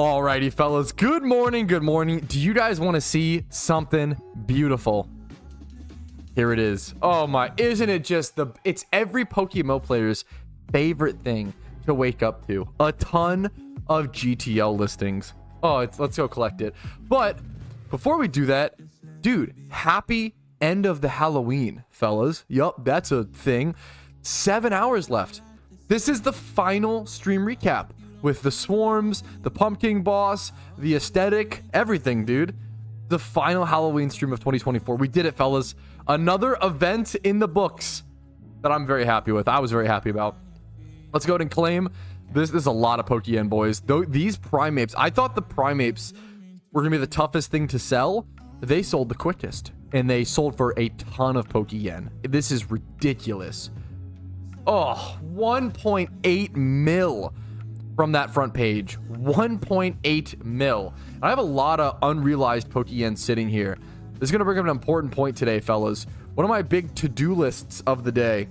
Alrighty, fellas. Good morning. Good morning. Do you guys want to see something beautiful? Here it is. Oh my, isn't it just it's every PokeMMO player's favorite thing to wake up to. A ton of GTL listings. Oh, let's go collect it. But before we do that, dude, happy end of the Halloween, fellas. Yup, that's a thing. 7 hours left. This is the final stream recap with the swarms, the Pumpking boss, the aesthetic, everything, dude. The final Halloween stream of 2024. We did it, fellas. Another event in the books that I'm very happy with. I was very happy about. Let's go ahead and claim this. This is a lot of Pokeyen, boys. Though these Primeapes, I thought the Primeapes were gonna be the toughest thing to sell. They sold the quickest, and they sold for a ton of Pokeyen. This is ridiculous. Oh, 1.8 mil from that front page. 1.8 mil. I have a lot of unrealized Pokeyen sitting here. This is going to bring up an important point today, fellas. One of my big to-do lists of the day.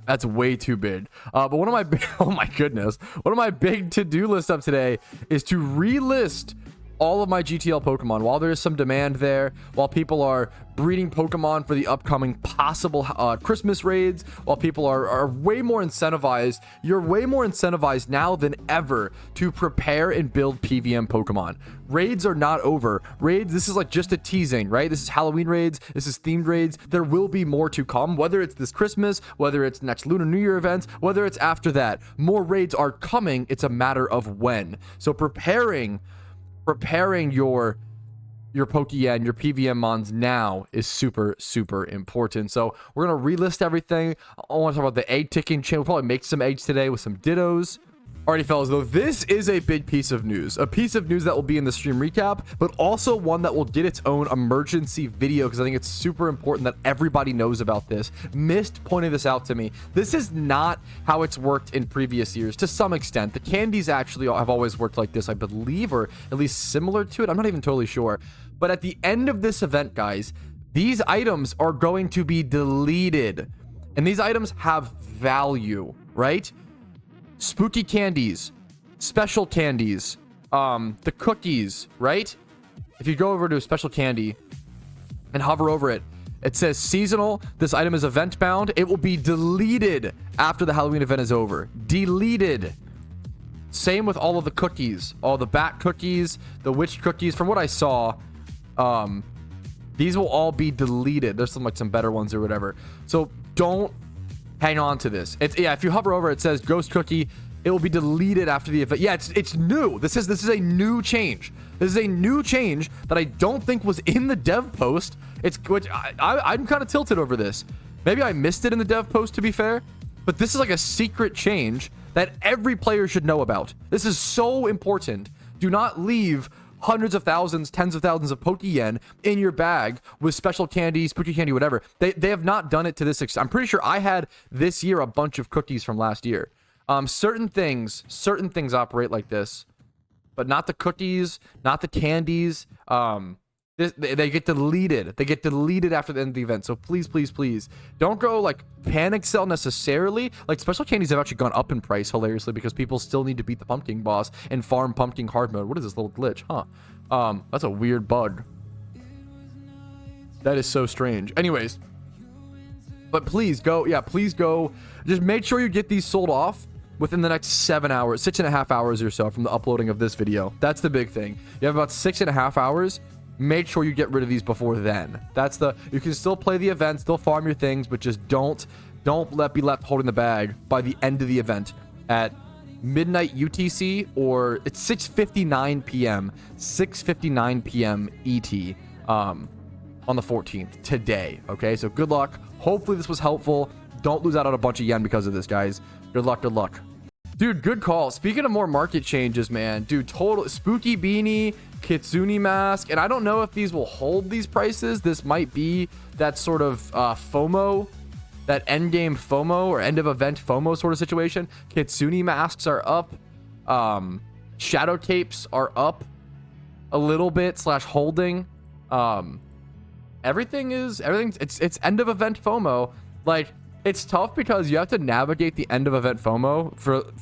That's way too big. But one of my oh my goodness. One of my big to-do lists of today is to relist all of my GTL Pokemon. While there's some demand there, while people are breeding Pokemon for the upcoming possible Christmas raids, while people are way more incentivized, you're way more incentivized now than ever to prepare and build PVM Pokemon. Raids are not over. Raids, this is like just a teasing, right? This is Halloween raids. This is themed raids. There will be more to come, whether it's this Christmas, whether it's next Lunar New Year events, whether it's after that. More raids are coming. It's a matter of when. So preparing your Pokeyen, your PVM mons now is super important. So we're gonna relist everything. I want to talk about the egg ticking chain. We'll probably make some eggs today with some Dittos. Alrighty, fellas, though, this is a big piece of news. A piece of news that will be in the stream recap, but also one that will get its own emergency video because I think it's super important that everybody knows about this. Mist pointed this out to me. This is not how it's worked in previous years to some extent. The candies actually have always worked like this, I believe, or at least similar to it. I'm not even totally sure. But at the end of this event, guys, these items are going to be deleted. And these items have value, right? Spooky candies, special candies, the cookies, right? If you go over to a special candy and hover over it, it says seasonal. This item is event bound. It will be deleted after the Halloween event is over. Deleted. Same with all of the cookies, all the bat cookies, the witch cookies. From what I saw, these will all be deleted. There's some better ones or whatever. So don't hang on to this. If you hover over, it says ghost cookie. It will be deleted after the event. Yeah, it's new. This is a new change. This is a new change that I don't think was in the dev post. I'm kind of tilted over this. Maybe I missed it in the dev post, to be fair, but this is like a secret change that every player should know about. This is so important. Do not leave hundreds of thousands, tens of thousands of Pokeyen in your bag with special candy, spooky candy, whatever. They have not done it to this extent. I'm pretty sure I had this year a bunch of cookies from last year. Certain things operate like this, but not the cookies, not the candies. They get deleted. They get deleted after the end of the event. So please don't go like panic sell necessarily. Like special candies have actually gone up in price hilariously because people still need to beat the Pumpking boss and farm Pumpking hard mode. What is this little glitch? Huh? That's a weird bug. That is so strange. Anyways, but please go. Yeah, please go. Just make sure you get these sold off within the next 7 hours, 6.5 hours or so from the uploading of this video. That's the big thing. You have about 6.5 hours. Make sure you get rid of these before then. You can still play the event, still farm your things, but just don't be left holding the bag by the end of the event at midnight UTC, or it's 6:59 p.m. 6:59 p.m. ET on the 14th today. Okay, so good luck. Hopefully this was helpful. Don't lose out on a bunch of yen because of this, guys. Good luck. Dude, good call. Speaking of more market changes, man, dude, total spooky beanie, Kitsune mask, and I don't know if these will hold these prices. This might be that sort of FOMO, that end game FOMO or end of event FOMO sort of situation. Kitsune masks are up. Shadow capes are up a little bit / holding. Everything's end of event FOMO. Like It's tough because you have to navigate the end of event FOMO.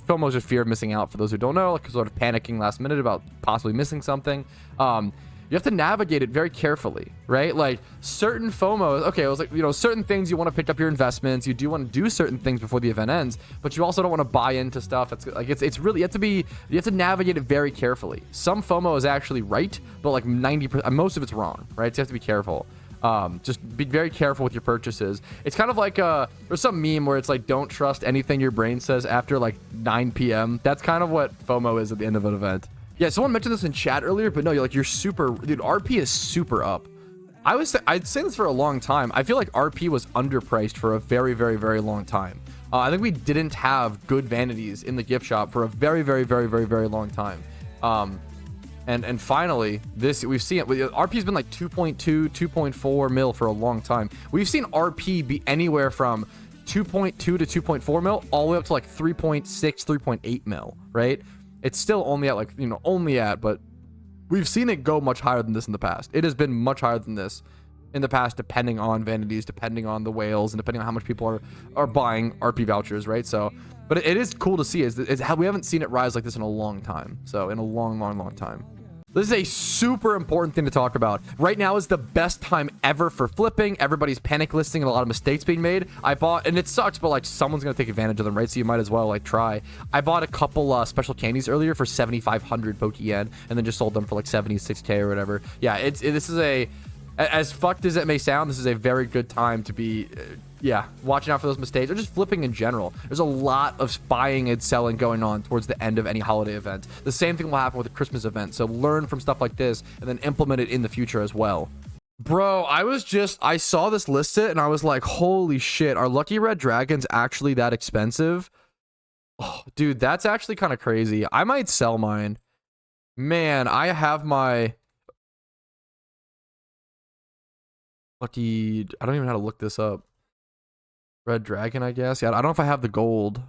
FOMO is just fear of missing out. For those who don't know, like sort of panicking last minute about possibly missing something. You have to navigate it very carefully, right? Like certain FOMO, okay, it was like, you know, certain things you want to pick up your investments. You do want to do certain things before the event ends, but you also don't want to buy into stuff. It's like, it's really, you have to navigate it very carefully. Some FOMO is actually right, but like 90%, most of it's wrong, right? So you have to be careful. Just be very careful with your purchases. It's kind of like there's some meme where it's like, don't trust anything your brain says after like 9 p.m. That's kind of what FOMO is at the end of an event. Yeah, someone mentioned this in chat earlier, but no, you're super, dude, RP is super up. I'd say this for a long time. I feel like RP was underpriced for a very, very, very long time. I think we didn't have good vanities in the gift shop for a very, very, very, very, very long time. And finally, this, we've seen it. RP's been like 2.2, 2.4 mil for a long time. We've seen RP be anywhere from 2.2 to 2.4 mil all the way up to like 3.6, 3.8 mil, right? It's still only at like, you know, but we've seen it go much higher than this in the past. It has been much higher than this in the past, depending on vanities, depending on the whales, and depending on how much people are buying RP vouchers, right? So, but it is cool to see is how we haven't seen it rise like this in a long time. So in a long, long, long time. This is a super important thing to talk about. Right now is the best time ever for flipping. Everybody's panic listing and a lot of mistakes being made. I bought, and it sucks, but like someone's going to take advantage of them, right? So you might as well like try. I bought a couple special candies earlier for 7,500 Poke Yen and then just sold them for like 76K or whatever. Yeah, this is as fucked as it may sound, this is a very good time to be, watching out for those mistakes or just flipping in general. There's a lot of buying and selling going on towards the end of any holiday event. The same thing will happen with a Christmas event. So learn from stuff like this and then implement it in the future as well. Bro, I saw this listed and I was like, holy shit, are Lucky Red Dragons actually that expensive? Oh, dude, that's actually kind of crazy. I might sell mine. Man, I have my Lucky, I don't even know how to look this up. Red Dragon, I guess. Yeah, I don't know if I have the gold.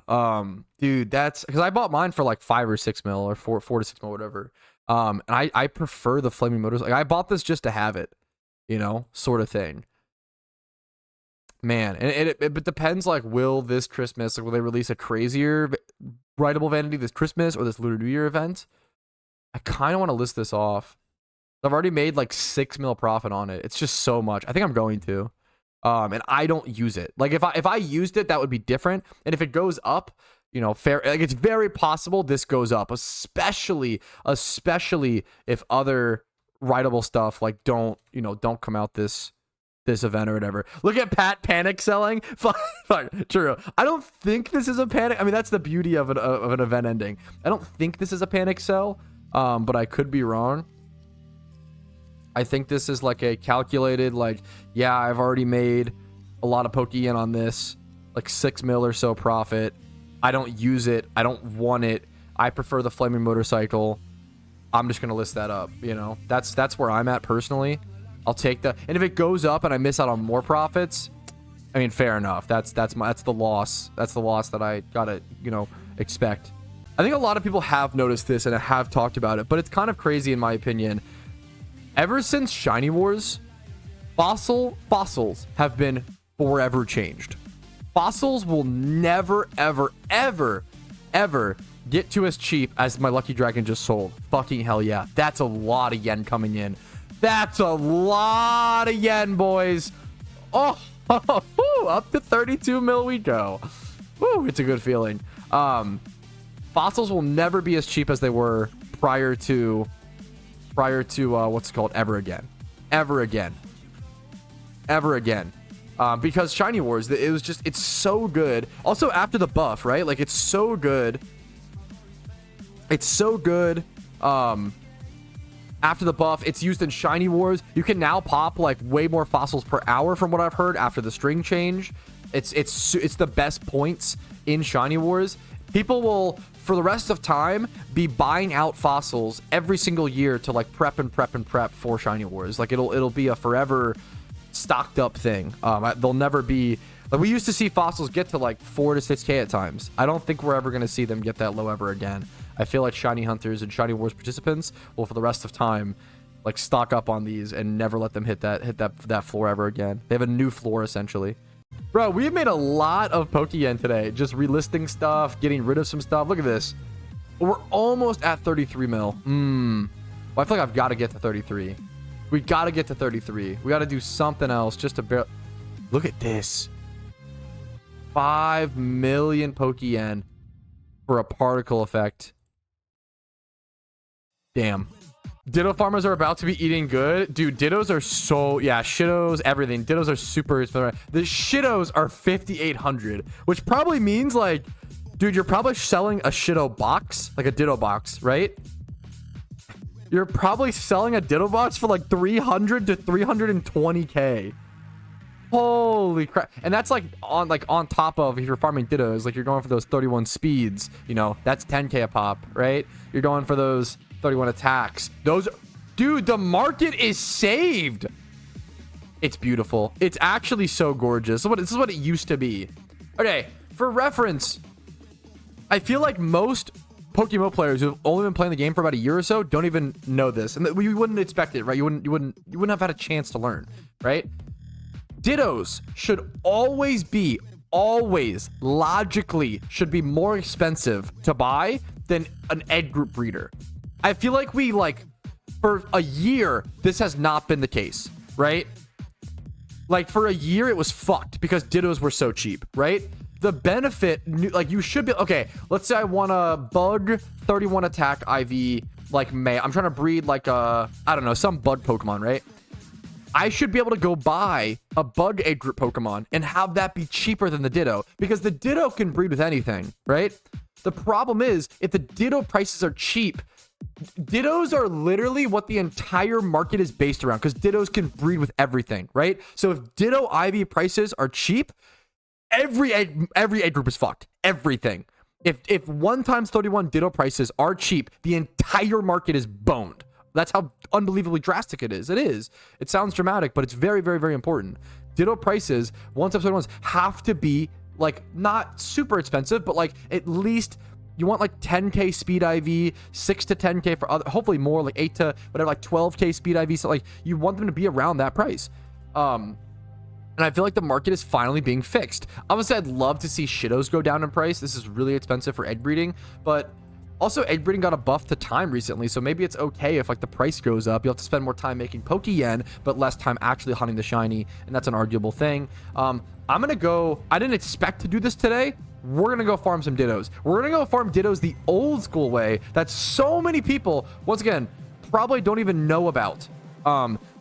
Dude, that's because I bought mine for like 5 or 6 mil or 4 to 6 mil, whatever. And I prefer the flaming motors. Like I bought this just to have it, you know, sort of thing. Man, and it depends. Like, will this Christmas, like, will they release a crazier writable vanity this Christmas or this Lunar New Year event? I kind of want to list this off. I've already made like 6 mil profit on it. It's just so much. I think I'm going to. And I don't use it. Like if I used it, that would be different. And if it goes up, you know, fair, like it's very possible this goes up, especially if other writable stuff like don't come out this event or whatever. Look at Pat panic selling. Fuck, true. I don't think this is a panic. I mean, that's the beauty of an event ending. I don't think this is a panic sell. But I could be wrong. I think this is like a calculated, like, yeah, I've already made a lot of Poke Yen on this, like 6 mil or so profit. I don't use it. I don't want it. I prefer the flaming motorcycle. I'm just going to list that up. You know, that's where I'm at personally. I'll take and if it goes up and I miss out on more profits, I mean, fair enough. That's the loss. That's the loss that I got to, you know, expect. I think a lot of people have noticed this and have talked about it, but it's kind of crazy in my opinion. Ever since Shiny Wars, fossils have been forever changed. Fossils will never, ever, ever, ever get to as cheap as my Lucky Dragon just sold. Fucking hell yeah. That's a lot of yen coming in. That's a lot of yen, boys. Oh, up to 32 mil we go. Woo, it's a good feeling. Fossils will never be as cheap as they were prior to what's it called, ever again, because Shiny Wars, it's so good. Also after the buff, right? Like it's so good after the buff. It's used in Shiny Wars. You can now pop like way more fossils per hour from what I've heard after the string change. It's the best points in Shiny Wars. People will, for the rest of time, be buying out fossils every single year to like prep for Shiny Wars. Like it'll be a forever stocked up thing. They'll never be like, we used to see fossils get to like 4 to 6K at times. I don't think we're ever going to see them get that low ever again. I feel like Shiny Hunters and Shiny Wars participants will, for the rest of time, like stock up on these and never let them hit that floor ever again. They have a new floor essentially. Bro, we've made a lot of Pokeyen today. Just relisting stuff, getting rid of some stuff. Look at this. We're almost at 33 mil. Well, I feel like I've got to get to 33. We got to get to 33. We got to do something else just to bear. Look at this. 5 million Pokeyen for a particle effect. Damn. Ditto farmers are about to be eating good. Dude, Dittos are so... Yeah, Shittos, everything. Dittos are super... The Shittos are 5,800, which probably means, like... Dude, you're probably selling a Shitto box, like a Ditto box, right? You're probably selling a Ditto box for like 300 to 320k. Holy crap. And that's like on top of, if you're farming Dittos, like you're going for those 31 speeds, you know, that's 10k a pop, right? You're going for those 31 attacks. Those, dude, the market is saved. It's beautiful. It's actually so gorgeous. This is what it used to be. Okay, for reference, I feel like most PokeMMO players who've only been playing the game for about a year or so don't even know this, and we wouldn't expect it, right? You wouldn't have had a chance to learn, right? Dittos should always logically should be more expensive to buy than an egg group breeder. I feel like for a year this has not been the case, right? Like for a year it was fucked because Dittos were so cheap, right? The benefit, like you should be, okay, let's say I want a bug 31 attack IV, like I'm trying to breed like I don't know, some bug Pokemon, right? I should be able to go buy a bug egg group Pokemon and have that be cheaper than the Ditto, because the Ditto can breed with anything, right? The problem is, if the Ditto prices are cheap, Dittos are literally what the entire market is based around, because Dittos can breed with everything, right? So if Ditto IV prices are cheap, every egg group is fucked. Everything. If 1 times 31 Ditto prices are cheap, the entire market is boned. That's how unbelievably drastic it is. It sounds dramatic, but it's very, very, very important. Ditto prices, 1 times 31s, have to be like not super expensive, but like at least you want like 10k speed IV, 6 to 10k for other, hopefully more, like 8 to whatever, like 12k speed IV. So like you want them to be around that price. And I feel like the market is finally being fixed. Obviously, I'd love to see Shittos go down in price. This is really expensive for egg breeding, but also egg breeding got a buff to time recently, so maybe it's okay if like the price goes up. You'll have to spend more time making Pokeyen, but less time actually hunting the shiny, and that's an arguable thing. I'm gonna go, I didn't expect to do this today. We're gonna go farm some Dittos. We're gonna go farm Dittos the old school way that so many people, once again, probably don't even know about.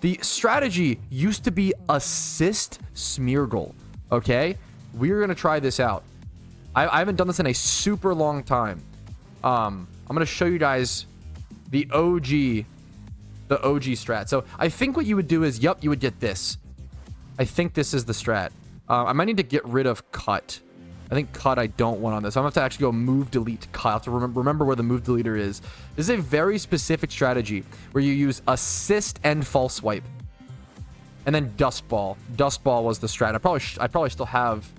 The strategy used to be assist Smeargle. Okay, we're gonna try this out. I haven't done this in a super long time. I'm gonna show you guys the OG strat. So I think what you would do is, yep, you would get this. I think this is the strat. I might need to get rid of cut. I think cut I don't want on this. I'm gonna have to actually go move, delete, cut. I have to remember where the move deleter is. This is a very specific strategy where you use assist and false swipe. And then dust ball. Dust ball was the strat. I probably still have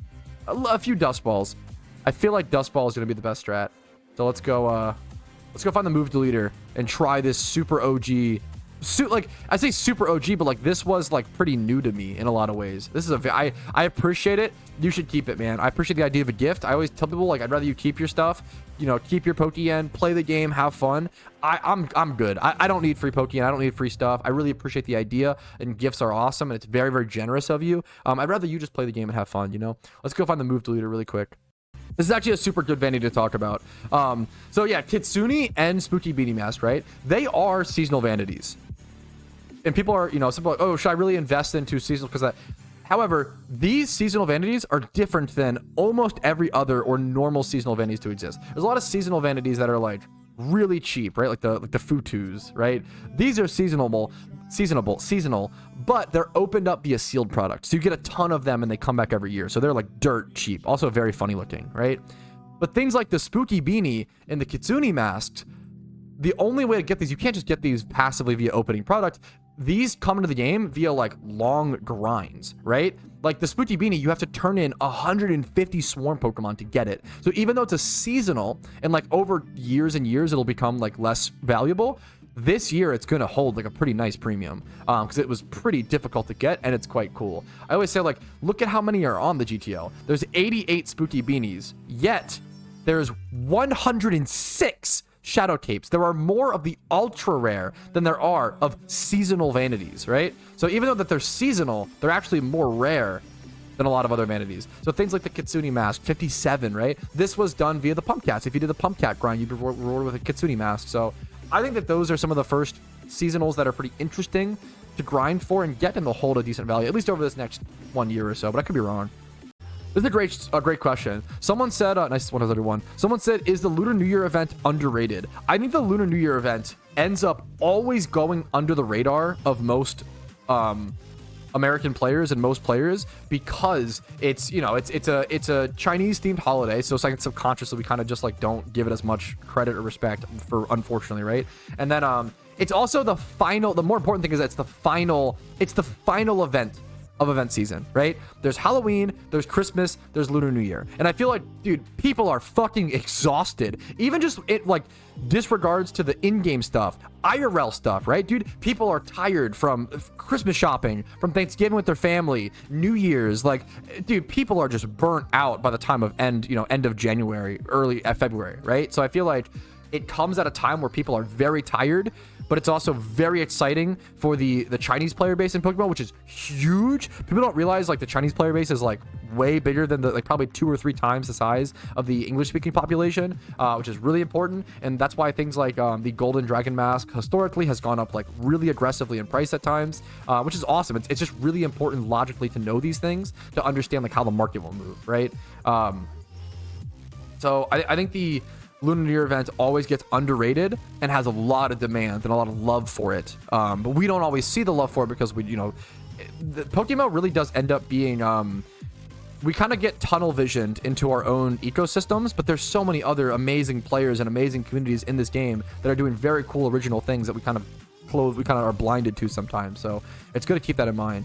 a few dust balls. I feel like dust ball is gonna be the best strat. So let's go find the move deleter and try this super OG. Like I say super OG, but like this was like pretty new to me in a lot of ways. This is I appreciate it. You should keep it, man. I appreciate the idea of a gift. I always tell people, like, I'd rather you keep your stuff, you know, keep your Pokeyen, play the game, have fun. I'm good. I don't need free Pokeyen. I don't need free stuff. I really appreciate the idea, and gifts are awesome, and it's very, very generous of you. I'd rather you just play the game and have fun, you know. Let's go find the move deleter really quick. This is actually a super good Vanity to talk about. So yeah, Kitsune and Spooky Beanie Mask, right? They are seasonal Vanities. And people are, you know, some people are like, oh, should I really invest into seasonal? Because that, however, these seasonal Vanities are different than almost every other or normal seasonal Vanities to exist. There's a lot of seasonal Vanities that are like really cheap, right? Like the Futus, right? These are seasonal, but they're opened up via sealed products. So you get a ton of them and they come back every year. So they're like dirt cheap. Also very funny looking, right? But things like the Spooky Beanie and the Kitsune Masks, the only way to get these, you can't just get these passively via opening product. These come into the game via like long grinds, right? Like the Spooky Beanie, you have to turn in 150 swarm Pokemon to get it. So even though it's a seasonal and like over years and years, it'll become like less valuable. this year it's going to hold like a pretty nice premium because it was pretty difficult to get, and it's quite cool. I always say, like, look at how many are on the GTO. There's 88 spooky beanies, yet there's 106 shadow capes. There are more of the ultra rare than there are of seasonal vanities, right? So even though that they're seasonal, they're actually more rare than a lot of other vanities. So things like the Kitsune mask, 57, right? This was done via the pump cats. If you did the pump cat grind, you'd be rewarded with a Kitsune mask. So I think that those are some of the first seasonals that are pretty interesting to grind for and get, and they'll hold a decent value, at least over this next 1 year or so, but I could be wrong. This is a great question. Someone said, nice 101. Someone said, is the Lunar New Year event underrated? I think the Lunar New Year event ends up always going under the radar of most American players and most players because it's, you know, it's a Chinese themed holiday. So it's like subconsciously we kind of just like don't give it as much credit or respect for, unfortunately, right? And then it's also the more important thing is that it's the final event of event season, right? There's Halloween, there's Christmas, there's Lunar New Year. And I feel like, dude, people are fucking exhausted. Even just it like disregards to the in-game stuff, IRL stuff, right? Dude, people are tired from Christmas shopping, from Thanksgiving with their family, New Year's. Like, dude, people are just burnt out by the time of end of January, early February, right? So I feel like it comes at a time where people are very tired, but it's also very exciting for the Chinese player base in Pokemon, which is huge. People don't realize like the Chinese player base is like way bigger than the like probably 2 or 3 times the size of the English speaking population, which is really important. And that's why things like the Golden Dragon Mask historically has gone up like really aggressively in price at times, which is awesome. It's just really important logically to know these things to understand like how the market will move, right? So I think the Lunar New Year event always gets underrated and has a lot of demand and a lot of love for it. But we don't always see the love for it because the Pokemon really does end up being, we kind of get tunnel visioned into our own ecosystems, but there's so many other amazing players and amazing communities in this game that are doing very cool original things that we kind of are blinded to sometimes. So it's good to keep that in mind.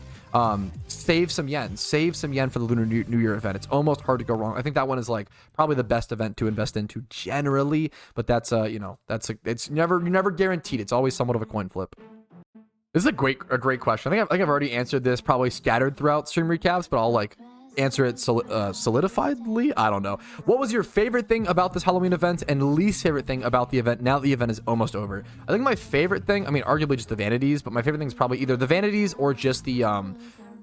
Save some yen for the Lunar New Year event. It's almost hard to go wrong. I think that one is like probably the best event to invest into generally, but that's it's never guaranteed. It's always somewhat of a coin flip. This is a great question. I think I've already answered this, probably scattered throughout stream recaps, but I'll like answer it solidifiedly. I don't know. What was your favorite thing about this Halloween event and least favorite thing about the event now that the event is almost over? I think my favorite thing, I mean, arguably just the Vanities, but my favorite thing is probably either the Vanities or just the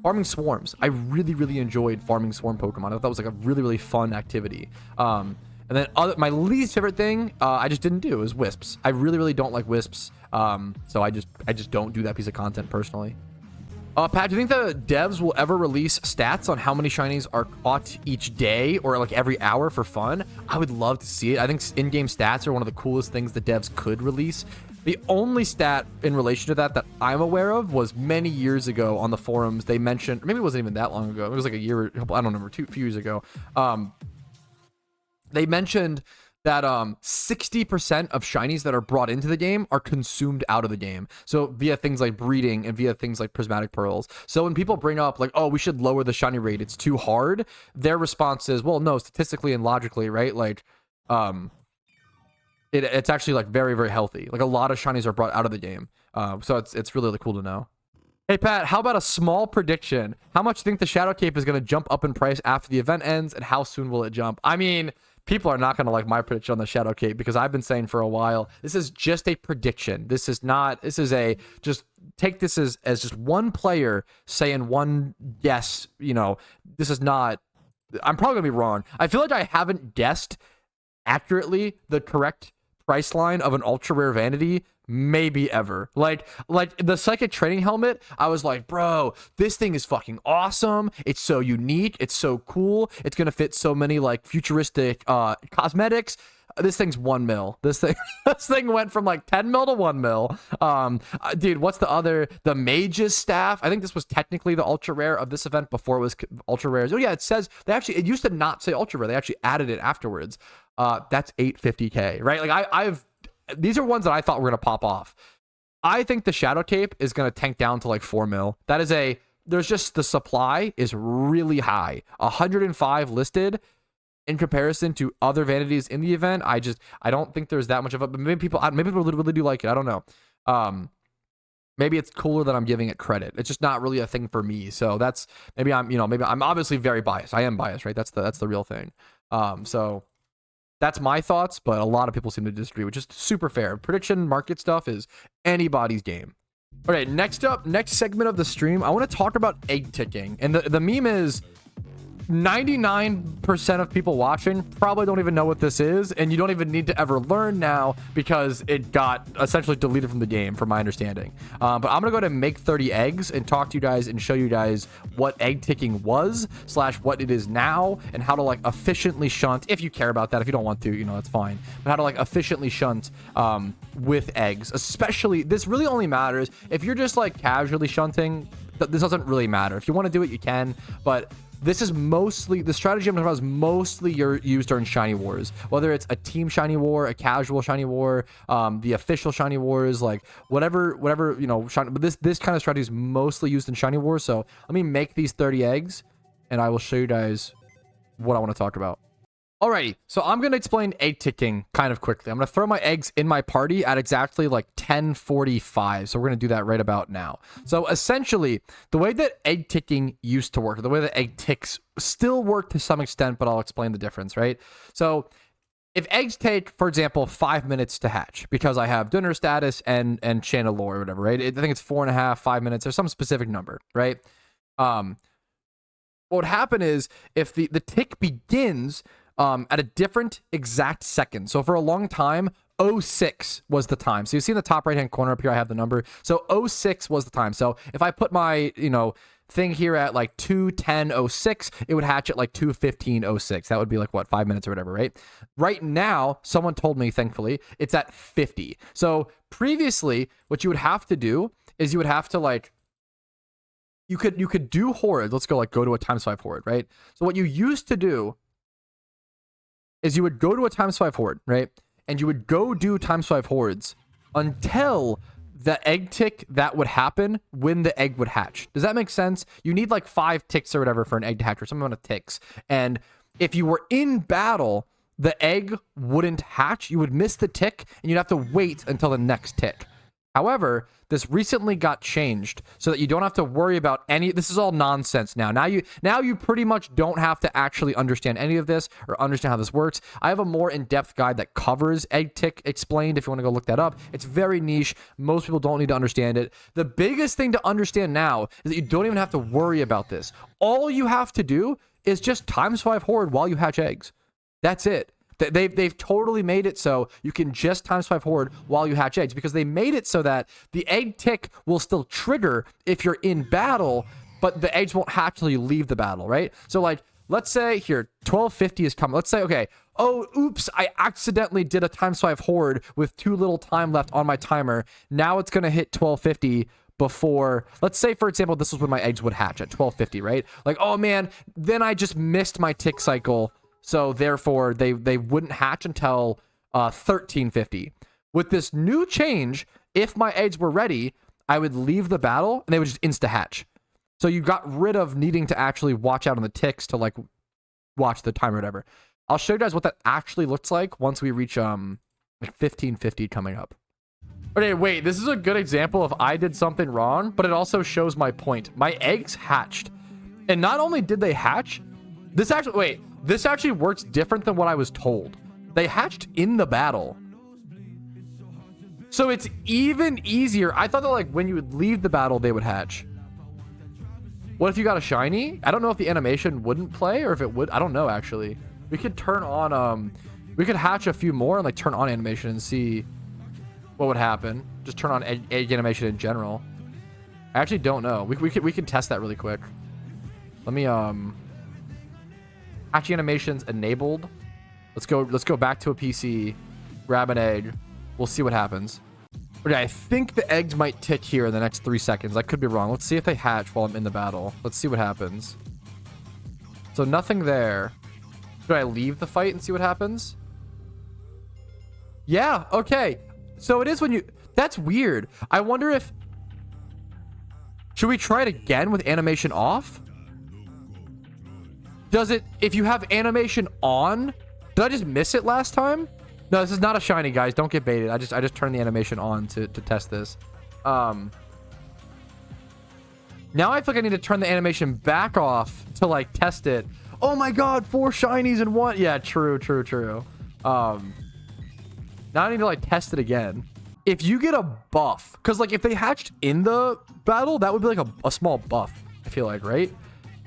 farming swarms. I really enjoyed farming swarm Pokemon. I thought that was like a really fun activity. And then my least favorite thing I just didn't do is wisps. I really don't like wisps. So I just don't do that piece of content personally. Pat, do you think the devs will ever release stats on how many shinies are caught each day or like every hour for fun? I would love to see it. I think in-game stats are one of the coolest things the devs could release. The only stat in relation to that I'm aware of was many years ago on the forums. They mentioned, maybe it wasn't even that long ago. It was like a year, I don't remember, few years ago. They mentioned that 60% of shinies that are brought into the game are consumed out of the game. So via things like breeding and via things like prismatic pearls. So when people bring up like, oh, we should lower the shiny rate, it's too hard, their response is, well, no, statistically and logically, right? Like, it's actually like very healthy. Like a lot of shinies are brought out of the game. So it's really cool to know. Hey, Pat, how about a small prediction? How much do you think the Shadow Cape is going to jump up in price after the event ends, and how soon will it jump? I mean, people are not going to like my prediction on the Shadow Cape because I've been saying for a while, this is just a prediction. Just take this as just one player saying one guess. This is not, I'm probably going to be wrong. I feel like I haven't guessed accurately the correct price line of an ultra rare vanity maybe ever. Like the psychic training helmet, I was like, bro, this thing is fucking awesome. It's so unique, it's so cool, it's gonna fit so many like futuristic cosmetics. This thing's 1 mil. This thing went from like 10 mil to 1 mil. Dude, what's the mage's staff? I think this was technically the ultra rare of this event before it was ultra rares. Oh yeah, it says it used to not say ultra rare. They actually added it afterwards. That's 850k, right? Like these are ones that I thought were gonna pop off. I think the Shadow Cape is gonna tank down to like 4 mil. There's just the supply is really high. 105 listed. In comparison to other vanities in the event, I don't think there's that much of it, but maybe people really do like it. I don't know. Maybe it's cooler that I'm giving it credit. It's just not really a thing for me. So that's maybe maybe I'm obviously very biased. I am biased, right? That's the real thing. So that's my thoughts, but a lot of people seem to disagree, which is super fair. Prediction market stuff is anybody's game. All right, next segment of the stream, I want to talk about egg ticking. And the meme is 99% of people watching probably don't even know what this is, and you don't even need to ever learn now because it got essentially deleted from the game, from my understanding. But I'm gonna go to make 30 eggs and talk to you guys and show you guys what egg ticking was / what it is now, and how to like efficiently shunt, if you care about that. If you don't want to, that's fine, but how to like efficiently shunt with eggs. Especially, this really only matters if you're just like casually shunting. This doesn't really matter. If you want to do it, you can, but this is mostly, the strategy I'm talking about is mostly used during Shiny Wars. Whether it's a team Shiny War, a casual Shiny War, the official Shiny Wars, like whatever, Shiny, but this kind of strategy is mostly used in Shiny Wars. So let me make these 30 eggs, and I will show you guys what I want to talk about. Alrighty, so I'm going to explain egg ticking kind of quickly. I'm going to throw my eggs in my party at exactly like 10:45. So we're going to do that right about now. So essentially, the way that egg ticking used to work, the way that egg ticks still work to some extent, but I'll explain the difference, right? So if eggs take, for example, 5 minutes to hatch, because I have dinner status and Chandelure or whatever, right? I think it's 4.5, 5 minutes, or some specific number, right? What would happen is if the tick begins at a different exact second. So for a long time, 06 was the time. So you see in the top right hand corner up here, I have the number. So 06 was the time. So if I put my, thing here at like 2:10:06, it would hatch at like 2:15:06. That would be like what, 5 minutes or whatever, right? Right now, someone told me, thankfully, it's at 50. So previously, what you would have to do is you would have to like, you could do horde. Let's go to a ×5 horde, right? So what you used to do is you would go to a ×5 horde, right? And you would go do ×5 hordes until the egg tick that would happen when the egg would hatch. Does that make sense? You need like 5 ticks or whatever for an egg to hatch, or some amount of ticks. And if you were in battle, the egg wouldn't hatch. You would miss the tick, and you'd have to wait until the next tick. However, this recently got changed so that you don't have to worry about any. This is all nonsense now. Now you pretty much don't have to actually understand any of this or understand how this works. I have a more in-depth guide that covers egg tick explained if you want to go look that up. It's very niche. Most people don't need to understand it. The biggest thing to understand now is that you don't even have to worry about this. All you have to do is just ×5 horde while you hatch eggs. That's it. They've totally made it so you can just ×5 horde while you hatch eggs, because they made it so that the egg tick will still trigger if you're in battle, but the eggs won't hatch till you leave the battle, right? So like, let's say here, 12:50 is coming. Let's say, okay, oh, oops, I accidentally did a ×5 horde with too little time left on my timer. Now it's going to hit 12:50 before, let's say, for example, this is when my eggs would hatch at 12:50, right? Like, oh man, then I just missed my tick cycle. So therefore, they wouldn't hatch until 13:50. With this new change, if my eggs were ready, I would leave the battle and they would just insta-hatch. So you got rid of needing to actually watch out on the ticks to like watch the time or whatever. I'll show you guys what that actually looks like once we reach like 15:50 coming up. Okay, wait, this is a good example of I did something wrong, but it also shows my point. My eggs hatched. And not only did they hatch, this actually works different than what I was told. They hatched in the battle. So it's even easier. I thought that like when you would leave the battle, they would hatch. What if you got a shiny? I don't know if the animation wouldn't play or if it would. I don't know, actually. We could turn on, we could hatch a few more and like turn on animation and see what would happen. Just turn on egg animation in general. I actually don't know. We can test that really quick. Let me, hatch animations enabled. Let's go back to a PC, grab an egg. We'll see what happens. Okay, I think the eggs might tick here in the next 3 seconds. I could be wrong. Let's see if they hatch while I'm in the battle. Let's see what happens. So nothing there. Should I leave the fight and see what happens? Yeah, okay. So it is when you... That's weird. I wonder if... Should we try it again with animation off? Does it... If you have animation on... Did I just miss it last time? No, this is not a shiny, guys. Don't get baited. I just turned the animation on to test this. Now I feel like I need to turn the animation back off to like test it. Oh my god, 4 shinies in one. Yeah, true. Now I need to like test it again. If you get a buff, because like if they hatched in the battle, that would be like a small buff, I feel like, right?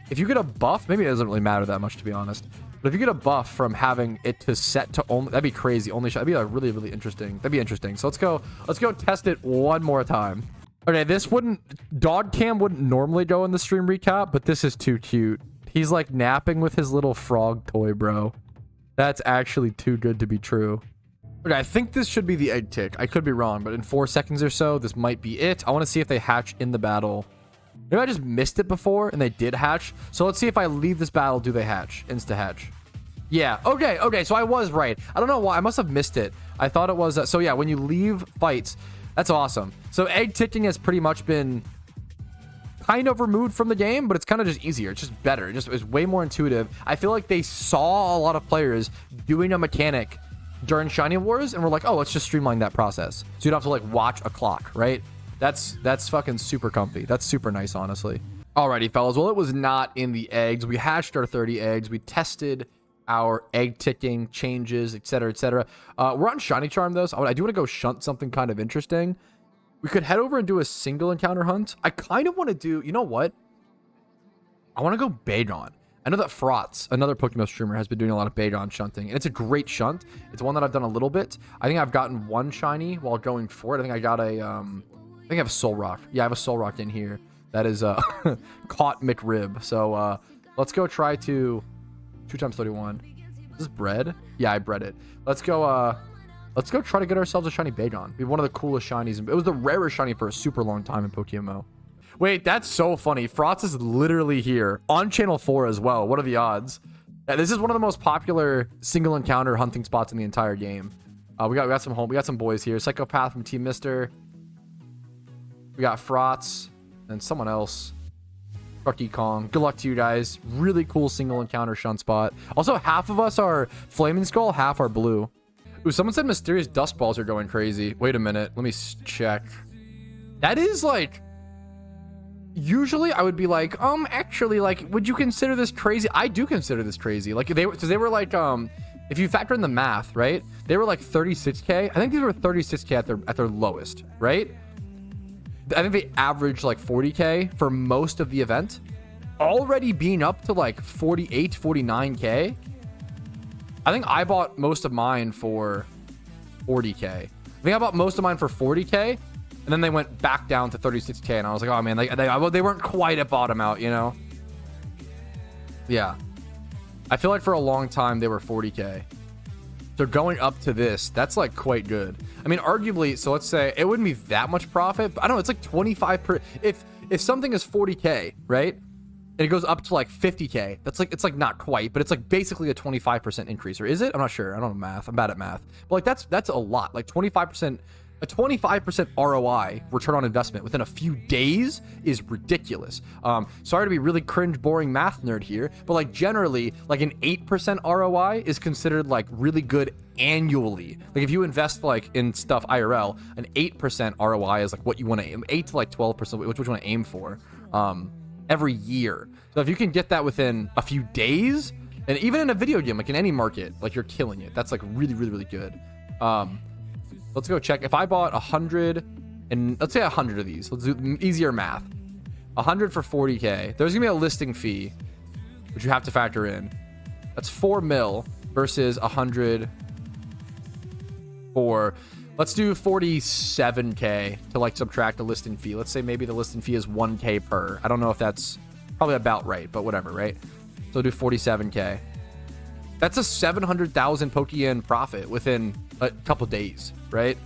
If you get a buff, maybe it doesn't really matter that much, to be honest. But if you get a buff from having it to set to only, that'd be crazy. Only that'd be like really interesting. That'd be interesting. So let's go test it one more time. Okay, this wouldn't, dog cam wouldn't normally go in the stream recap, but this is too cute. He's like napping with his little frog toy, bro. That's actually too good to be true. Okay, I think this should be the egg tick. I could be wrong, but in 4 seconds or so, this might be it. I want to see if they hatch in the battle. Maybe I just missed it before and they did hatch. So let's see if I leave this battle, do they hatch? Insta hatch. Yeah, okay, so I was right. I don't know why, I must have missed it. I thought it was, so yeah, when you leave fights, that's awesome. So egg ticking has pretty much been kind of removed from the game, but it's kind of just easier. It's just better. It's way more intuitive. I feel like they saw a lot of players doing a mechanic during Shiny Wars and we're like, oh, let's just streamline that process. So you don't have to like watch a clock, right? That's fucking super comfy. That's super nice, honestly. Alrighty, fellas. Well, it was not in the eggs. We hatched our 30 eggs. We tested our egg ticking changes, etc., etc. We're on Shiny Charm, though, so I do want to go shunt something kind of interesting. We could head over and do a single encounter hunt. I kind of want to do, you know what? I want to go Bagon. I know that Frotz, another PokeMMO streamer, has been doing a lot of Bagon shunting, and it's a great shunt. It's one that I've done a little bit. I think I've gotten 1 shiny while going for it. I think I got a, I think I have a Soul Rock. Yeah, I have a Soul Rock in here. That is caught McRib. So let's go try to 2 times 31. Is this bread? Yeah, I bred it. Let's go try to get ourselves a shiny Bagon. Be one of the coolest shinies. It was the rarest shiny for a super long time in PokeMMO. Wait, that's so funny. Frotz is literally here on channel 4 as well. What are the odds? Yeah, this is one of the most popular single encounter hunting spots in the entire game. We got some boys here. Psychopath from Team Mister. We got Frotz and someone else. Trucky Kong. Good luck to you guys. Really cool single encounter shunt spot. Also, half of us are Flaming Skull, half are blue. Ooh, someone said mysterious dust balls are going crazy. Wait a minute. Let me check. That is like... Usually I would be like, actually, like, would you consider this crazy? I do consider this crazy. Like, because they were like, if you factor in the math, right? They were like 36K. I think these were 36K at their lowest, right? I think they averaged like 40K for most of the event. Already being up to like 48, 49K. I think I bought most of mine for 40K. I think I bought most of mine for 40K. And then they went back down to 36K. And I was like, oh man, they weren't quite at bottom out, you know? Yeah. I feel like for a long time they were 40K. So going up to this, that's like quite good. I mean, arguably, so let's say it wouldn't be that much profit, but I don't know, it's like 25 per, if something is 40K, right? And it goes up to like 50K, that's like, it's like not quite, but it's like basically a 25% increase, or is it? I'm not sure. I don't know math. I'm bad at math. But like that's a lot. Like 25%, a 25% ROI, return on investment, within a few days is ridiculous. Sorry to be really cringe, boring math nerd here, but like generally, like an 8% ROI is considered like really good annually. Like if you invest like in stuff IRL, an 8% ROI is like what you want to aim, 8 to like 12%, which you want to aim for every year. So if you can get that within a few days, and even in a video game, like in any market, like you're killing it. That's like really, really, really good. Let's go check. If I bought 100, and let's say 100 of these, let's do easier math. 100 for 40K. There's gonna be a listing fee, which you have to factor in. That's 4 mil versus 100 for, let's do 47K to like subtract the listing fee. Let's say maybe the listing fee is 1K per. I don't know if that's probably about right, but whatever, right? So do 47K. That's a 700,000 Pokeyen profit within a couple days, right?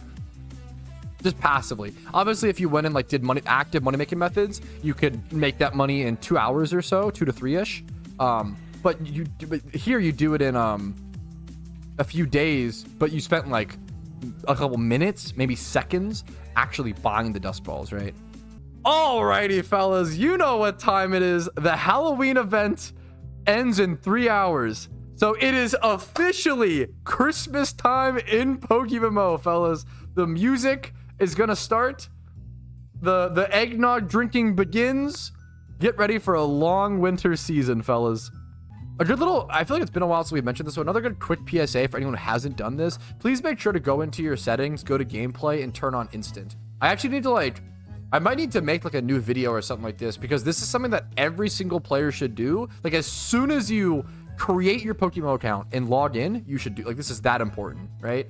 Just passively. Obviously, if you went and like did active money making methods, you could make that money in 2 hours or so, 2 to 3ish. But here you do it in a few days, but you spent like a couple minutes, maybe seconds, actually buying the dust balls, right? Alrighty, fellas, you know what time it is. The Halloween event ends in 3 hours. So it is officially Christmas time in PokeMMO, fellas. The music is gonna start. The eggnog drinking begins. Get ready for a long winter season, fellas. A good little, I feel like it's been a while since we've mentioned this, so another good quick PSA for anyone who hasn't done this. Please make sure to go into your settings, go to gameplay, and turn on instant. I actually need to I might need to make like a new video or something like this, because this is something that every single player should do. Like, as soon as you create your PokeMMO account and log in, you should do, like, this is that important, right?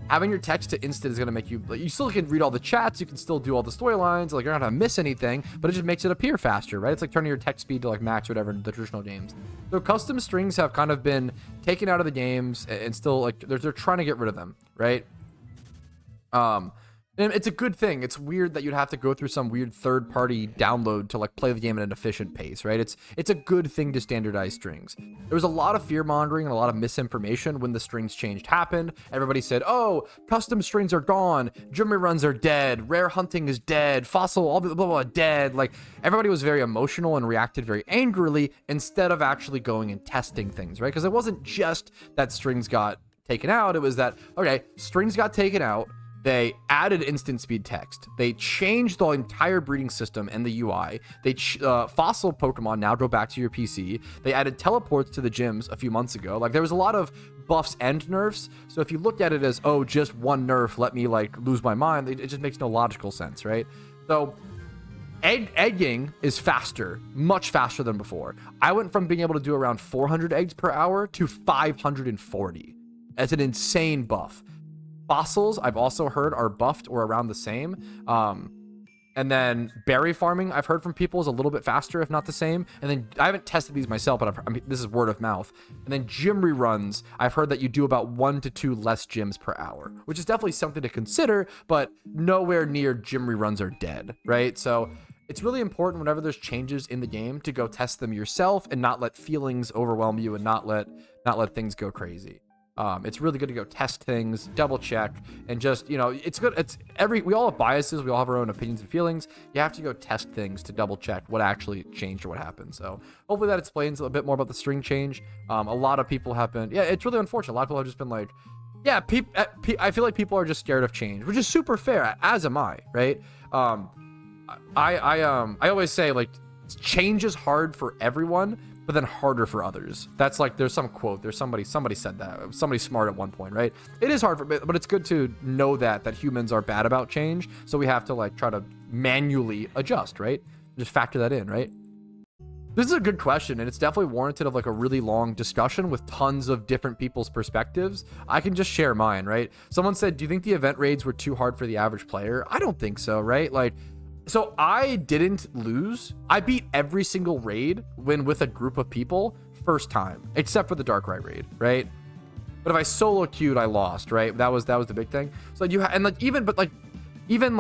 Having your text to instant is going to make you, like, you still can read all the chats, you can still do all the storylines, like, you're not going to miss anything, but it just makes it appear faster, right? It's like turning your text speed to like max or whatever in the traditional games. So custom strings have kind of been taken out of the games, and still, like, they're trying to get rid of them, right? And it's a good thing. It's weird that you'd have to go through some weird third-party download to like play the game at an efficient pace, right? It's a good thing to standardize strings. There was a lot of fear-mongering and a lot of misinformation when the strings changed happened. Everybody said, oh, custom strings are gone, gym runs are dead, rare hunting is dead, fossil, all the blah, blah, blah, dead. Like, everybody was very emotional and reacted very angrily instead of actually going and testing things, right? Because it wasn't just that strings got taken out. It was that, okay, strings got taken out. They added instant speed text. They changed the entire breeding system and the UI. They fossil Pokemon now go back to your PC. They added teleports to the gyms a few months ago. Like, there was a lot of buffs and nerfs. So if you look at it as, oh, just one nerf, let me like lose my mind, it just makes no logical sense, right? So egging is faster, much faster than before. I went from being able to do around 400 eggs per hour to 540. That's an insane buff. Fossils, I've also heard, are buffed or around the same. And then berry farming, I've heard from people, is a little bit faster, if not the same. And then I haven't tested these myself, but this is word of mouth. And then gym reruns, I've heard that you do about 1 to 2 less gyms per hour, which is definitely something to consider, but nowhere near gym reruns are dead, right? So it's really important whenever there's changes in the game to go test them yourself and not let feelings overwhelm you and not let things go crazy. It's really good to go test things, double check, and just, you know, it's good. We all have biases. We all have our own opinions and feelings. You have to go test things to double check what actually changed or what happened. So hopefully that explains a bit more about the string change. A lot of people have been, it's really unfortunate. A lot of people have just been like, yeah, I feel like people are just scared of change, which is super fair, as am I, right? I always say, like, change is hard for everyone, but then harder for others. That's like, there's some quote, there's somebody said that, somebody smart at one point, right? It is hard but it's good to know that humans are bad about change, so we have to like try to manually adjust, right? Just factor that in, right? This is a good question, and it's definitely warranted of like a really long discussion with tons of different people's perspectives. I can just share mine, right? Someone said, do you think the event raids were too hard for the average player? I don't think so, right? Like, so I didn't lose. I beat every single raid when with a group of people first time, except for the Darkrai raid, right? But if I solo queued, I lost, right? That was the big thing. So even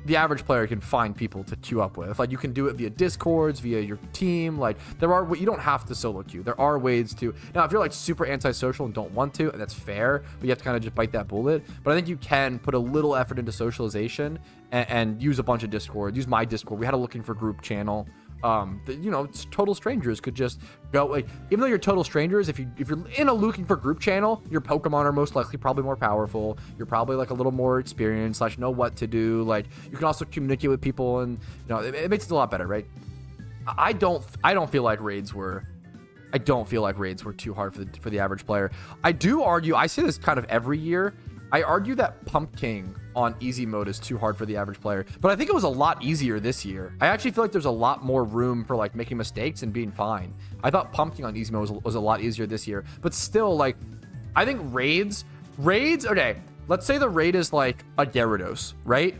the average player can find people to queue up with. Like, you can do it via Discords, via your team. Like, you don't have to solo queue. There are ways to. Now, if you're like super antisocial and don't want to, and that's fair, but you have to kind of just bite that bullet. But I think you can put a little effort into socialization and use a bunch of Discord. Use my Discord. We had a looking for group channel. Total strangers could just go, like, even though you're total strangers, if you're in a looking for group channel, your Pokemon are most likely probably more powerful. You're probably like a little more experienced / know what to do. Like, you can also communicate with people, and it makes it a lot better, right? I don't feel like raids were too hard for the average player. I do argue, I say this kind of every year, I argue that Pumpking on easy mode is too hard for the average player, but I think it was a lot easier this year. I actually feel like there's a lot more room for like making mistakes and being fine. I thought Pumpking on easy mode was a lot easier this year, but still, like, I think raids, okay, let's say the raid is like a Gyarados, right?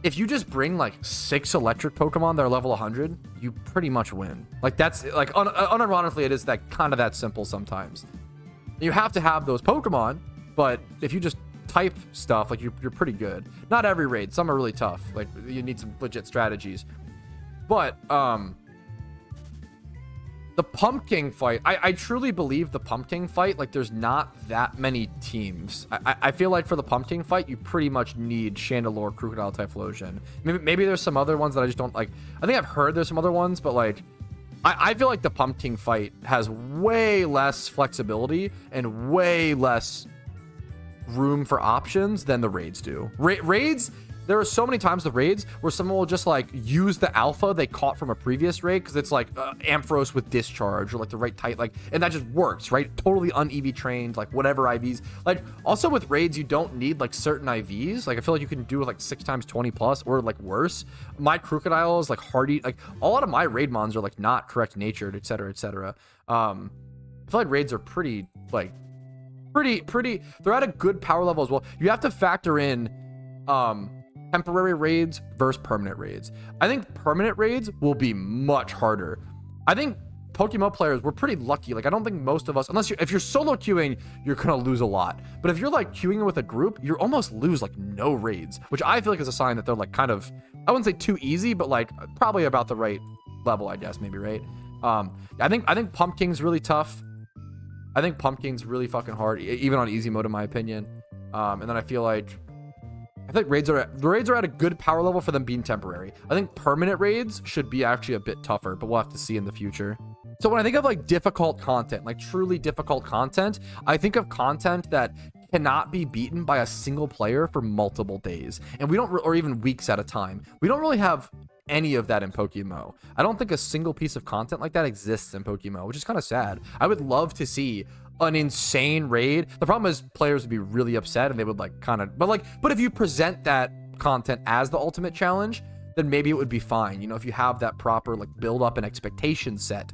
If you just bring like 6 electric Pokemon that are level 100, you pretty much win. Like, that's like, unironically, it is that kind of that simple sometimes. You have to have those Pokemon, but if you just type stuff, like, you're pretty good. Not every raid, some are really tough, like, you need some legit strategies. But the Pumpking fight, I truly believe the Pumpking fight, like, there's not that many teams. I feel like for the Pumpking fight, you pretty much need Chandelure, Crocodile, Typhlosion. Maybe there's some other ones that I just don't like. I think I've heard there's some other ones, but like, I feel like the Pumpking fight has way less flexibility and way less room for options than the raids do. Raids, there are so many times the raids where someone will just like use the alpha they caught from a previous raid because it's like Ampharos with discharge or like the right type, like, and that just works, right? Totally un-EV trained, like whatever IVs. Like also with raids, you don't need like certain IVs. Like I feel like you can do like 6 times 20 plus or like worse. My Crocodile is like hardy, like a lot of my raid mons are like not correct natured, etc., etc. I feel like raids are pretty, they're at a good power level as well. You have to factor in temporary raids versus permanent raids. I think permanent raids will be much harder. I think PokeMMO players, we're pretty lucky. Like I don't think most of us, if you're solo queuing, you're gonna lose a lot. But if you're like queuing with a group, you almost lose like no raids, which I feel like is a sign that they're like kind of, I wouldn't say too easy, but like probably about the right level, I guess, maybe, right? I think Pumpking's really tough. I think Pumpking's really fucking hard, even on easy mode, in my opinion. And then I feel like raids are at a good power level for them being temporary. I think permanent raids should be actually a bit tougher, but we'll have to see in the future. So when I think of like difficult content, like truly difficult content, I think of content that cannot be beaten by a single player for multiple days, and we don't, or even weeks at a time. We don't really have any of that in PokeMMO. I don't think a single piece of content like that exists in PokeMMO, which is kind of sad. I would love to see an insane raid. The problem is players would be really upset and they would like kind of, but if you present that content as the ultimate challenge, then maybe it would be fine. You know, if you have that proper like build up and expectation set.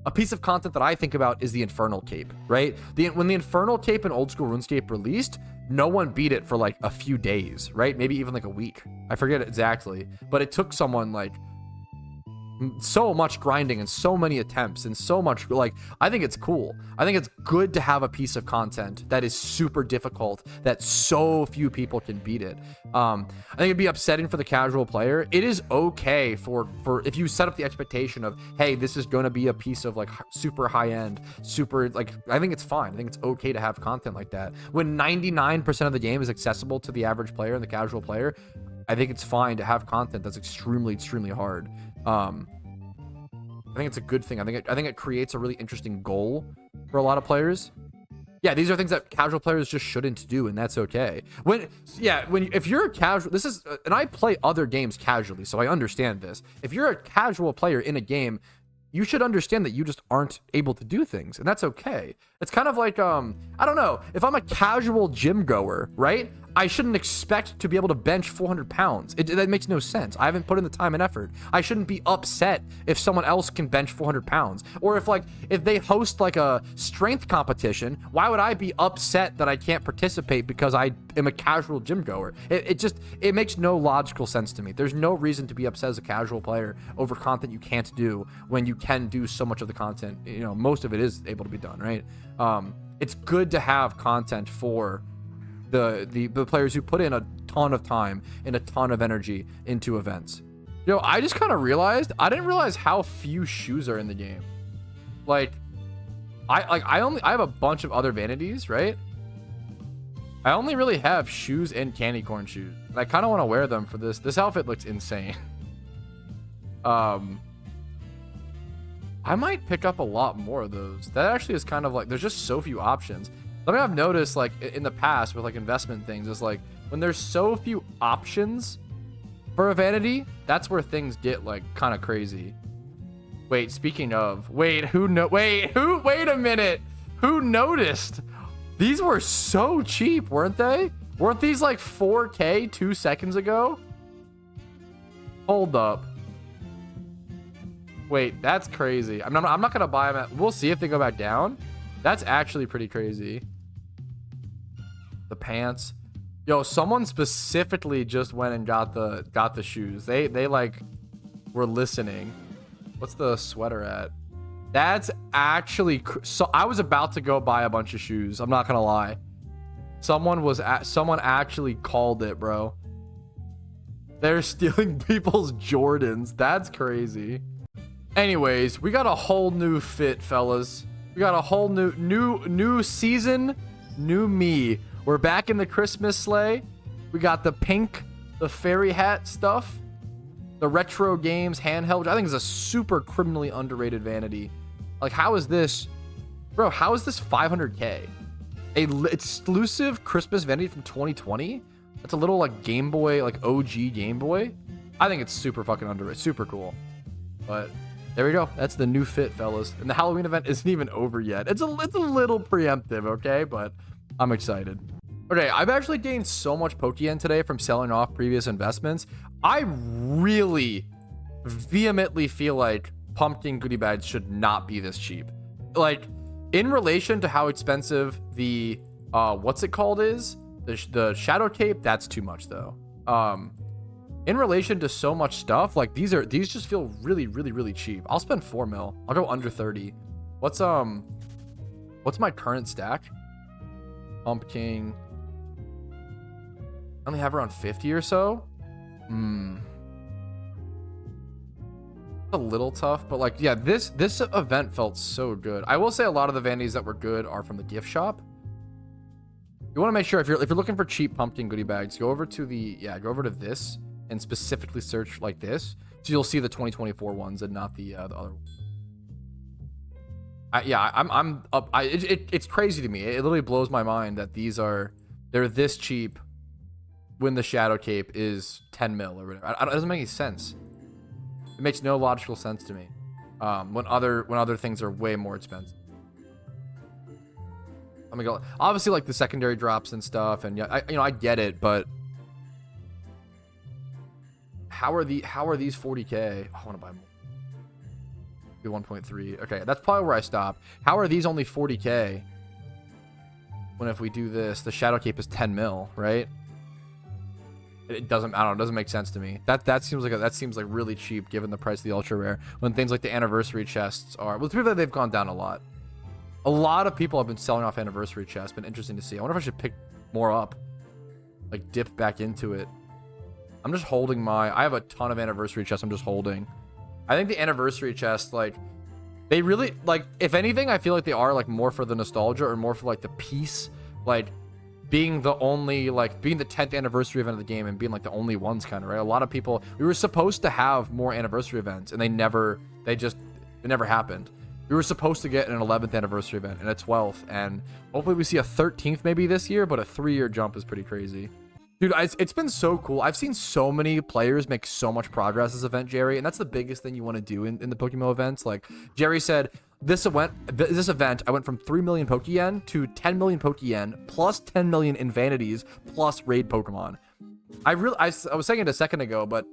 A piece of content that I think about is the Infernal Cape, right? When the Infernal Cape in Oldschool RuneScape released, no one beat it for like a few days, right? Maybe even like a week. I forget exactly, but it took someone like so much grinding and so many attempts and so much, like, I think it's cool. I think it's good to have a piece of content that is super difficult, that so few people can beat it. I think it'd be upsetting for the casual player. It is okay for if you set up the expectation of, hey, this is going to be a piece of like super high end, super, like, I think it's fine. I think it's okay to have content like that. When 99% of the game is accessible to the average player and the casual player, I think it's fine to have content that's extremely, extremely hard. I think it's a good thing. I think it creates a really interesting goal for a lot of players. Yeah, these are things that casual players just shouldn't do, and that's okay. If you're a casual, and I play other games casually, so I understand this. If you're a casual player in a game, you should understand that you just aren't able to do things, and that's okay. It's kind of like, I don't know, if I'm a casual gym goer, right? I shouldn't expect to be able to bench 400 pounds. That makes no sense. I haven't put in the time and effort. I shouldn't be upset if someone else can bench 400 pounds. Or if they host like a strength competition, why would I be upset that I can't participate because I am a casual gym goer? It makes no logical sense to me. There's no reason to be upset as a casual player over content you can't do when you can do so much of the content. You know, most of it is able to be done, right? It's good to have content for the players who put in a ton of time and a ton of energy into events. You know, I just kind of realized, I didn't realize how few shoes are in the game. Like, I have a bunch of other vanities, right? I only really have shoes and candy corn shoes. And I kind of want to wear them for this. This outfit looks insane. I might pick up a lot more of those. That actually is kind of like, there's just so few options. Something I've noticed, like, in the past with, like, investment things is, like, when there's so few options for a vanity, that's where things get, like, kind of crazy. Wait, speaking of, wait a minute. Who noticed? These were so cheap, weren't they? Weren't these, like, 4K 2 seconds ago? Hold up. Wait, that's crazy. I'm not going to buy them. We'll see if they go back down. That's actually pretty crazy. The pants, yo, someone specifically just went and got the shoes. They like were listening. What's the sweater at? That's actually so I was about to go buy a bunch of shoes. I'm not gonna lie. Someone actually called it, bro. They're stealing people's Jordans. That's crazy. Anyways, we got a whole new fit, fellas. We got a whole new season, new me. We're back in the Christmas sleigh. We got the pink, the fairy hat stuff. the retro games handheld, which I think is a super criminally underrated vanity. Like, how is this, bro? How is this 500K? Exclusive Christmas vanity from 2020. That's a little like Game Boy, like OG Game Boy. I think it's super fucking underrated, super cool. But there we go. That's the new fit, fellas. And the Halloween event isn't even over yet. It's a little preemptive, okay? But I'm excited. Okay, I've actually gained so much Pokeyen today from selling off previous investments. I really vehemently feel like Pumpkin goodie bags should not be this cheap. Like, in relation to how expensive the what's it called is, the Shadow Cape, that's too much though. In relation to so much stuff, like these just feel really cheap. I'll spend 4 mil. I'll go under 30. What's my current stack? Pumpking. I only have around 50 or so. A little tough, but like, yeah, this event felt so good. I will say a lot of the vanities that were good are from the gift shop. You want to make sure if you're looking for cheap pumpkin goodie bags, go over to this and specifically search like this, so you'll see the 2024 ones and not the other. I'm up. It's crazy to me. It literally blows my mind that they're this cheap when the Shadow Cape is 10 mil or whatever. It doesn't make any sense. It makes no logical sense to me. When other things are way more expensive. I mean, obviously like the secondary drops and stuff, and yeah, I get it, but how are these 40K? I want to buy more. 1.3. Okay, that's probably where I stop. How are these only 40K? When if we do this, the Shadow Cape is 10 mil, right? It doesn't, I don't know, it doesn't make sense to me. That seems like really cheap given the price of the ultra rare, when things like the anniversary chests are, well, to be fair, they've gone down a lot. A lot of people have been selling off anniversary chests. Been interesting to see. I wonder if I should pick more up, like dip back into it. I'm just holding I have a ton of anniversary chests I'm just holding. I think the anniversary chests, like, they really, like, if anything, I feel like they are like more for the nostalgia or more for like the piece, like being the 10th anniversary event of the game and being like the only ones, kind of, right? A lot of people, we were supposed to have more anniversary events and they never happened. We were supposed to get an 11th anniversary event and a 12th, and hopefully we see a 13th maybe this year, but a 3-year jump is pretty crazy. Dude, it's been so cool. I've seen so many players make so much progress this event, Jerry, and that's the biggest thing you want to do in the PokeMMO events. Like, Jerry said, this event, I went from 3 million Pokeyen to 10 million Pokeyen, plus 10 million in Vanities, plus raid Pokemon. I was saying it a second ago, but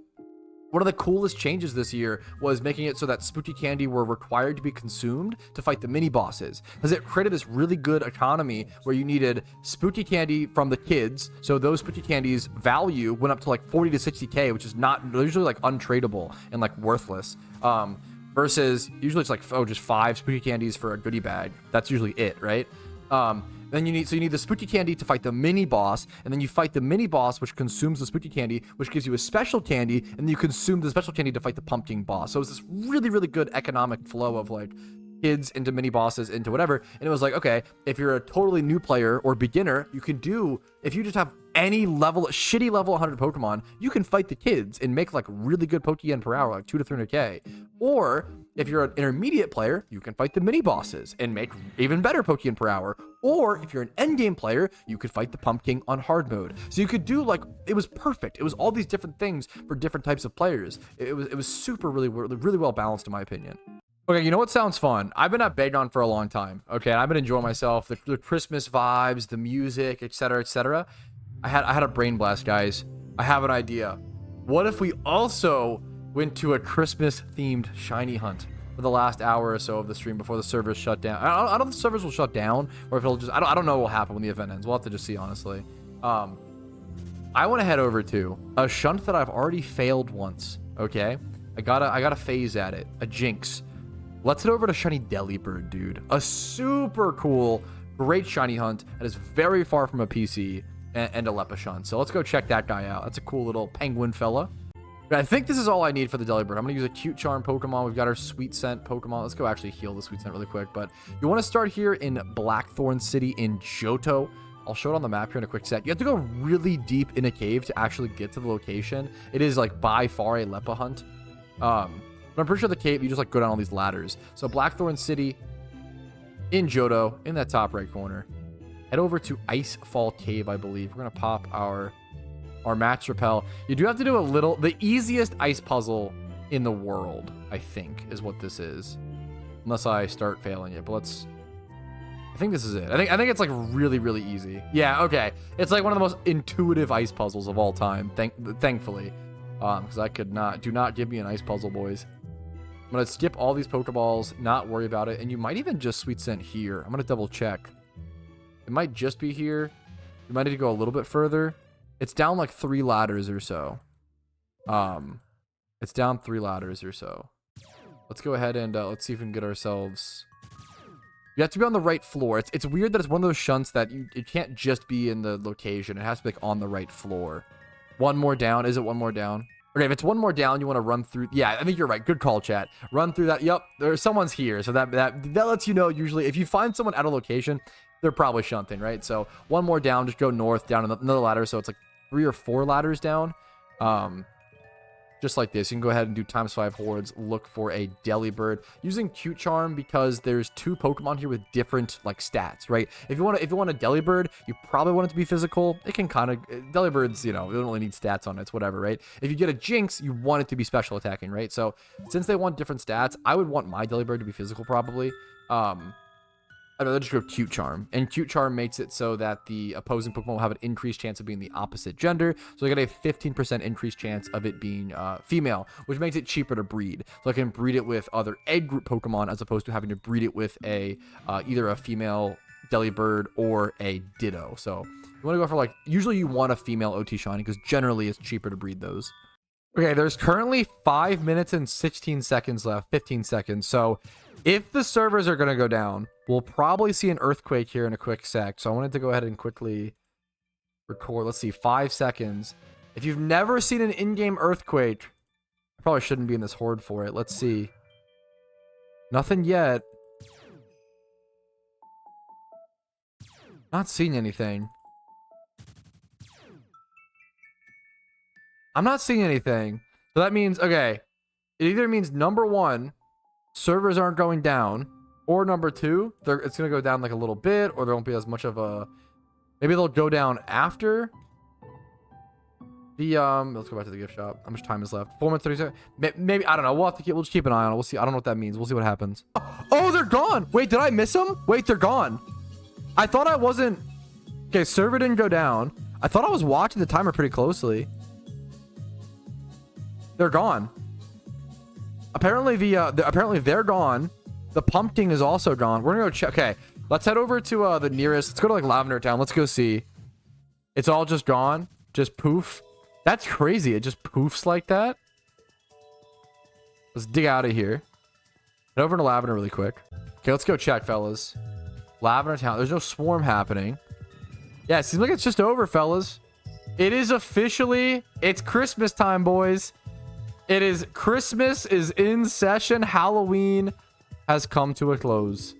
one of the coolest changes this year was making it so that spooky candy were required to be consumed to fight the mini bosses, because it created this really good economy where you needed spooky candy from the kids, so those spooky candies value went up to like 40 to 60K, which is not usually like untradeable and like worthless, versus usually it's like, oh, just 5 spooky candies for a goodie bag. That's usually it, right? Then you need the spooky candy to fight the mini boss, and then you fight the mini boss, which consumes the spooky candy, which gives you a special candy, and then you consume the special candy to fight the pumpkin boss. So it's this really good economic flow of like kids into mini bosses into whatever. And it was like, okay, if you're a totally new player or beginner, you can do, if you just have any level, shitty level 100 Pokemon, you can fight the kids and make like really good Pokeyen per hour, like 200 to 300K. Or if you're an intermediate player, you can fight the mini bosses and make even better Pokeyen per hour. Or if you're an endgame player, you could fight the Pumpkin on hard mode. So you could do like, it was perfect. It was all these different things for different types of players. It was super really well balanced in my opinion. Okay, you know what sounds fun? I've been at Bagon for a long time. Okay, and I've been enjoying myself, the Christmas vibes, the music, etc., etc. I had a brain blast, guys. I have an idea. What if we also went to a Christmas-themed shiny hunt for the last hour or so of the stream before the servers shut down? I don't know if the servers will shut down or if it'll just, I don't know what will happen when the event ends. We'll have to just see, honestly. I want to head over to a shunt that I've already failed once. Okay, I gotta phase at it. A jinx. Let's head over to Shiny Delibird, dude. A super cool, great shiny hunt that is very far from a PC and a Lepushunt. So let's go check that guy out. That's a cool little penguin fella. But I think this is all I need for the Delibird. I'm going to use a cute charm Pokemon. We've got our Sweet Scent Pokemon. Let's go actually heal the Sweet Scent really quick. But you want to start here in Blackthorn City in Johto. I'll show it on the map here in a quick sec. You have to go really deep in a cave to actually get to the location. It is like by far a Lepa hunt. But I'm pretty sure the cave, you just like go down all these ladders. So Blackthorn City in Johto, in that top right corner. Head over to Icefall Cave, I believe. We're gonna pop our Max Repel. You do have to do the easiest ice puzzle in the world, I think, is what this is. Unless I start failing it, but I think this is it. I think it's like really, really easy. Yeah, okay. It's like one of the most intuitive ice puzzles of all time, thankfully. Because do not give me an ice puzzle, boys. I'm gonna skip all these Pokeballs, not worry about it, and you might even just Sweet Scent here. I'm gonna double check. It might just be here. You might need to go a little bit further. It's down like 3 ladders or so. It's down 3 ladders or so. Let's go ahead and let's see if we can get ourselves. You have to be on the right floor. It's weird that it's one of those shunts that it can't just be in the location. It has to be like on the right floor. One more down. Is it one more down? Okay, if it's one more down, you want to run through. Yeah, I think you're right. Good call, chat. Run through that. Yep, someone's here. So that lets you know usually if you find someone at a location, they're probably shunting, right? So one more down, just go north, down another ladder. So it's like 3 or 4 ladders down. Just like this. You can go ahead and do ×5 hordes. Look for a Delibird. Using Cute Charm because there's 2 Pokemon here with different like stats, right? If you want a Delibird, you probably want it to be physical. It can kind of Delibirds, you know, they don't really need stats on it. It's whatever, right? If you get a Jinx, you want it to be special attacking, right? So since they want different stats, I would want my Delibird to be physical probably. I'd rather just go Cute Charm. And Cute Charm makes it so that the opposing Pokemon will have an increased chance of being the opposite gender. So I get a 15% increased chance of it being female, which makes it cheaper to breed. So I can breed it with other egg group Pokemon as opposed to having to breed it with either a female Delibird or a Ditto. So you want to go for like, usually you want a female OT Shiny because generally it's cheaper to breed those. Okay, there's currently 5 minutes and 16 seconds left, 15 seconds. So if the servers are going to go down, we'll probably see an earthquake here in a quick sec. So I wanted to go ahead and quickly record. Let's see, 5 seconds. If you've never seen an in-game earthquake, I probably shouldn't be in this horde for it. Let's see. Nothing yet. Not seeing anything. I'm not seeing anything. So that means, okay, it either means number 1, servers aren't going down, or number 2, it's going to go down like a little bit, or there won't be as much of a, maybe they'll go down after the, let's go back to the gift shop. How much time is left? 4 minutes, 30 seconds. Maybe, I don't know. We'll just keep an eye on it. We'll see. I don't know what that means. We'll see what happens. Oh, they're gone. Wait, did I miss them? Wait, they're gone. I thought I wasn't. Okay, server didn't go down. I thought I was watching the timer pretty closely. They're gone. Apparently apparently they're gone. The Pumpking is also gone. We're gonna go check. Okay, let's head over to the nearest. Let's go to like Lavender Town. Let's go see. It's all just gone. Just poof. That's crazy. It just poofs like that. Let's dig out of here. Head over to Lavender really quick. Okay, let's go check, fellas. Lavender Town. There's no swarm happening. Yeah, it seems like it's just over, fellas. It is officially. It's Christmas time, boys. It is Christmas is in session. Halloween has come to a close.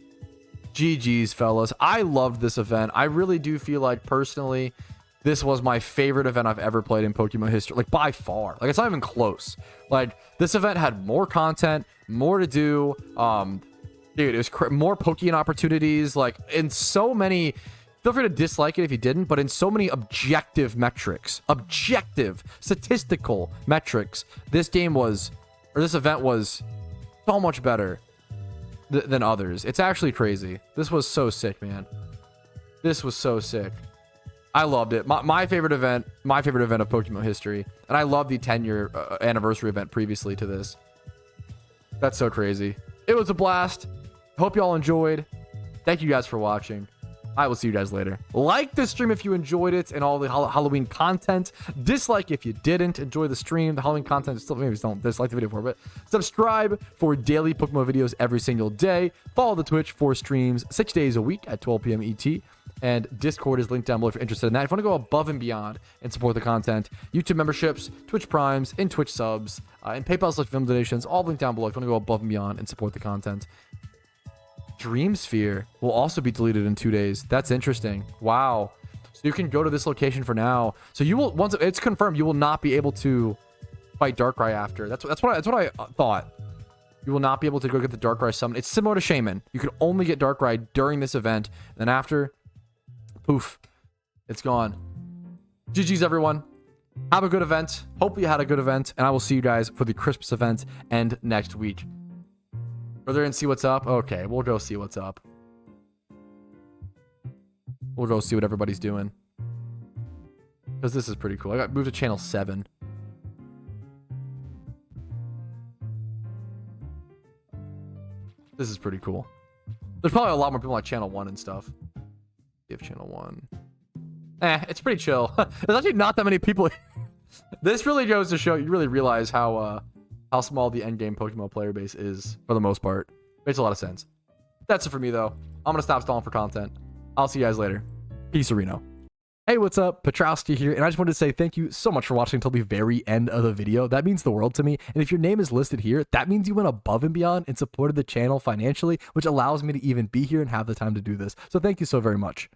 GG's, fellas. I loved this event. I really do feel like personally this was my favorite event I've ever played in PokeMMO history, like by far. Like it's not even close. Like this event had more content, more to do. Dude, it was more Pokemon opportunities, like in so many. Feel free to dislike it if you didn't, but in so many objective metrics, objective statistical metrics, this event was so much better than others. It's actually crazy. This was so sick, man. This was so sick. I loved it. My favorite event of PokeMMO history, and I love the 10-year anniversary event previously to this. That's so crazy. It was a blast. Hope y'all enjoyed. Thank you guys for watching. I will see you guys later. Like the stream if you enjoyed it and all the Halloween content. Dislike if you didn't enjoy the stream. The Halloween content is still, maybe don't dislike the video for it, but subscribe for daily PokeMMO videos every single day. Follow the Twitch for streams 6 days a week at 12 p.m. ET. And Discord is linked down below if you're interested in that. If you want to go above and beyond and support the content, YouTube memberships, Twitch Primes, and Twitch subs, and PayPal/film donations, all linked down below if you want to go above and beyond and support the content. Dream Sphere will also be deleted in 2 days. That's interesting. Wow. So you can go to this location for now. So you will, once it's confirmed, you will not be able to fight Darkrai after. That's what I thought. You will not be able to go get the Darkrai summon. It's similar to Shaman. You can only get Darkrai during this event. And then after, poof, it's gone. GG's, everyone. Have a good event. Hopefully you had a good event. And I will see you guys for the Christmas event and next week. Further and see what's up. Okay, we'll go see what's up. We'll go see what everybody's doing. Because this is pretty cool. I got moved to channel 7. This is pretty cool. There's probably a lot more people on channel 1 and stuff. If channel 1. It's pretty chill. There's actually not that many people. This really goes to show, you really realize how small the endgame PokeMMO player base is for the most part. Makes a lot of sense. That's it for me though. I'm gonna stop stalling for content. I'll see you guys later. Peace, Reno. Hey, what's up? Patrouski here, and I just wanted to say thank you so much for watching until the very end of the video. That means the world to me, and if your name is listed here, that means you went above and beyond and supported the channel financially, which allows me to even be here and have the time to do this. So thank you so very much.